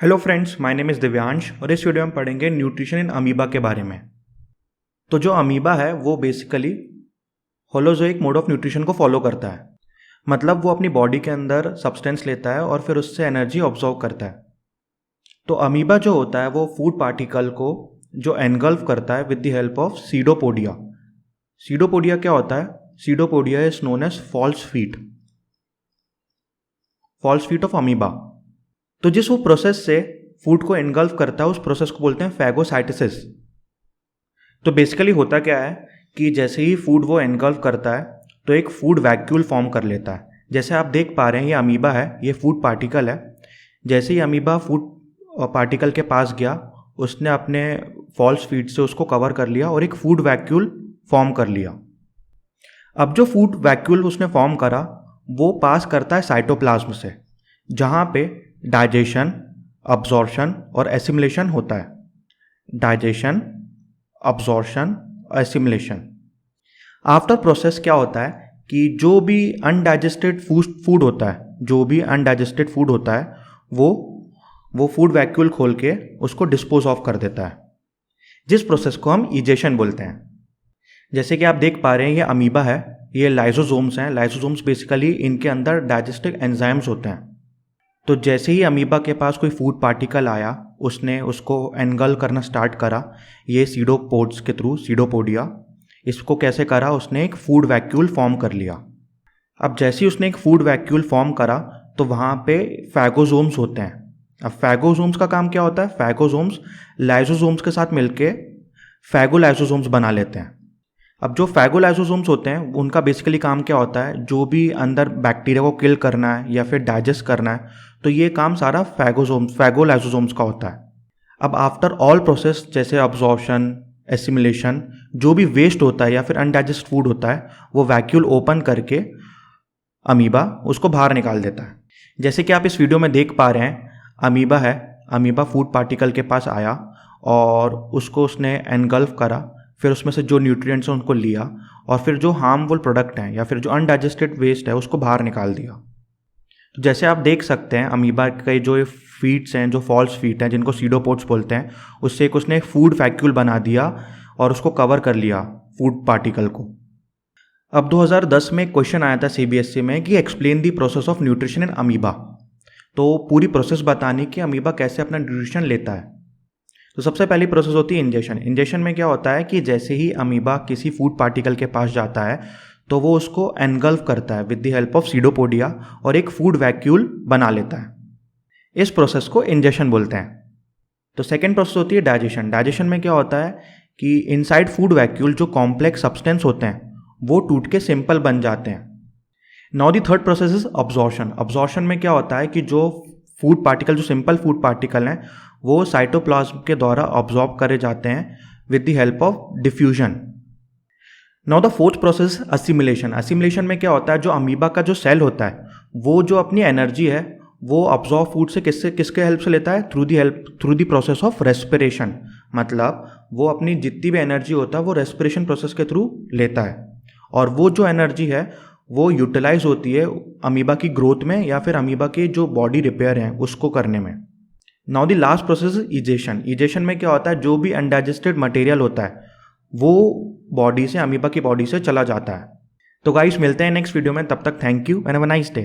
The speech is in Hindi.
Hello friends, my name is Divyansh और इस वीडियो में पढ़ेंगे न्यूट्रिशन इन अमीबा के बारे में। तो जो अमीबा है वो basically holozoic mode of nutrition को फॉलो करता है। मतलब वो अपनी बॉडी के अंदर सब्सटेंस लेता है और फिर उससे एनर्जी ऑब्जॉर्व करता है। तो अमीबा जो होता है वो फूड पार्टिकल को जो एनगल्फ करता है with the help of pseudopodia. Pseudopodia क्या होता है? Pseudopodia is known as false feet of amoeba. तो जिस वो प्रोसेस से फूड को एनगल्फ करता है उस प्रोसेस को बोलते हैं फैगोसाइटोसिस। तो बेसिकली होता क्या है कि जैसे ही फूड वो एनगल्फ करता है तो एक फूड वैक्यूल फॉर्म कर लेता है। जैसे आप देख पा रहे हैं ये अमीबा है, ये फूड पार्टिकल है। जैसे ही अमीबा फूड पार्टिकल के पास गया उसने अपने फॉल्स फीट से उसको कवर कर लिया और एक फूड वैक्यूल फॉर्म कर लिया। अब जो फूड वैक्यूल उसने फॉर्म करा वो पास करता है साइटोप्लाज्म से, जहाँ पे डाइजेशन, अब्जॉर्प्शन और एसिमिलेशन होता है। Digestion, absorption, assimilation. After process क्या होता है कि जो भी अनडाइजेस्टेड फूड होता है वो फूड वैक्यूल खोल के उसको डिस्पोज ऑफ कर देता है, जिस प्रोसेस को हम इजेशन बोलते हैं। जैसे कि आप देख पा रहे हैं ये अमीबा है, ये लाइसोसोम्स हैं। लाइसोसोम्स बेसिकली इनके अंदर डाइजेस्टिव एंजाइम्स होते हैं। तो जैसे ही अमीबा के पास कोई फूड पार्टिकल आया उसने उसको एनगल्फ करना स्टार्ट करा, ये सीडोपोड्स के थ्रू, सीडोपोडिया। इसको कैसे करा? उसने एक फूड वैक्यूल फॉर्म कर लिया। अब जैसे ही उसने एक फूड वैक्यूल फॉर्म करा तो वहाँ पे फैगोसोम्स होते हैं। अब फैगोसोम्स का काम क्या होता है? फैगोसोम्स लाइसोसोम्स के साथ मिलके फैगोलाइसोसोम्स बना लेते हैं। अब जो फैगोलाइसोसोम्स होते हैं उनका बेसिकली काम क्या होता है? जो भी अंदर बैक्टीरिया को किल करना है या फिर डाइजेस्ट करना है, तो ये काम सारा फैगोलाइसोसोम्स का होता है। अब आफ्टर ऑल प्रोसेस जैसे अब्जॉर्प्शन, एसिमिलेशन, जो भी वेस्ट होता है या फिर अनडाइजेस्ट फूड होता है वो वैक्यूल ओपन करके अमीबा उसको बाहर निकाल देता है। जैसे कि आप इस वीडियो में देख पा रहे हैं, अमीबा है, अमीबा फूड पार्टिकल के पास आया और उसको उसने एनगल्फ करा, फिर उसमें से जो न्यूट्रिएंट्स हैं उनको लिया और फिर जो हार्मफुल प्रोडक्ट हैं या फिर जो अनडाइजेस्टेड वेस्ट है उसको बाहर निकाल दिया। तो जैसे आप देख सकते हैं अमीबा के जो फीट्स हैं, जो फॉल्स फीट हैं जिनको सीडोपोड्स बोलते हैं, उससे एक उसने फूड वैक्यूल बना दिया और उसको कवर कर लिया फूड पार्टिकल को। अब 2010 में एक क्वेश्चन आया था सीबीएसई में कि explain the process of nutrition in amoeba. तो पूरी प्रोसेस बताने की अमीबा कैसे अपना न्यूट्रिशन लेता है। तो सबसे पहली प्रोसेस होती है इंजेशन। इंजेशन में क्या होता है कि जैसे ही अमीबा किसी फूड पार्टिकल के पास जाता है तो वो उसको एनगल्फ करता है with the help of pseudopodia और एक फूड वैक्यूल बना लेता है। इस प्रोसेस को इंजेशन बोलते हैं। तो सेकेंड प्रोसेस होती है डाइजेशन। डाइजेशन में क्या होता है कि इनसाइड फूड वैक्यूल जो कॉम्प्लेक्स सब्सटेंस होते हैं वो टूट के सिंपल बन जाते हैं। Now the third process is absorption. Absorption में क्या होता है कि जो फूड पार्टिकल, जो सिंपल फूड पार्टिकल हैं, वो साइटोप्लाज्म के द्वारा ऑब्जॉर्ब करे जाते हैं with the help of diffusion. Now the fourth process assimilation. Assimilation में क्या होता है, जो अमीबा का जो सेल होता है वो जो अपनी एनर्जी है वो ऑब्जॉर्ब फूड से किसके हेल्प से लेता है? Through the process of respiration. मतलब वो अपनी जितनी भी एनर्जी होता है वो रेस्पिरेशन प्रोसेस के थ्रू लेता है और वो जो एनर्जी है वो यूटिलाइज होती है अमीबा की ग्रोथ में या फिर अमीबा के जो बॉडी रिपेयर हैं उसको करने में। Now the last process egestion. Egestion में क्या होता है, जो भी अनडाइजेस्टेड मटेरियल होता है वो बॉडी से, अमीबा की बॉडी से चला जाता है। तो गाइस मिलते हैं नेक्स्ट वीडियो में, तब तक thank you and have a nice day.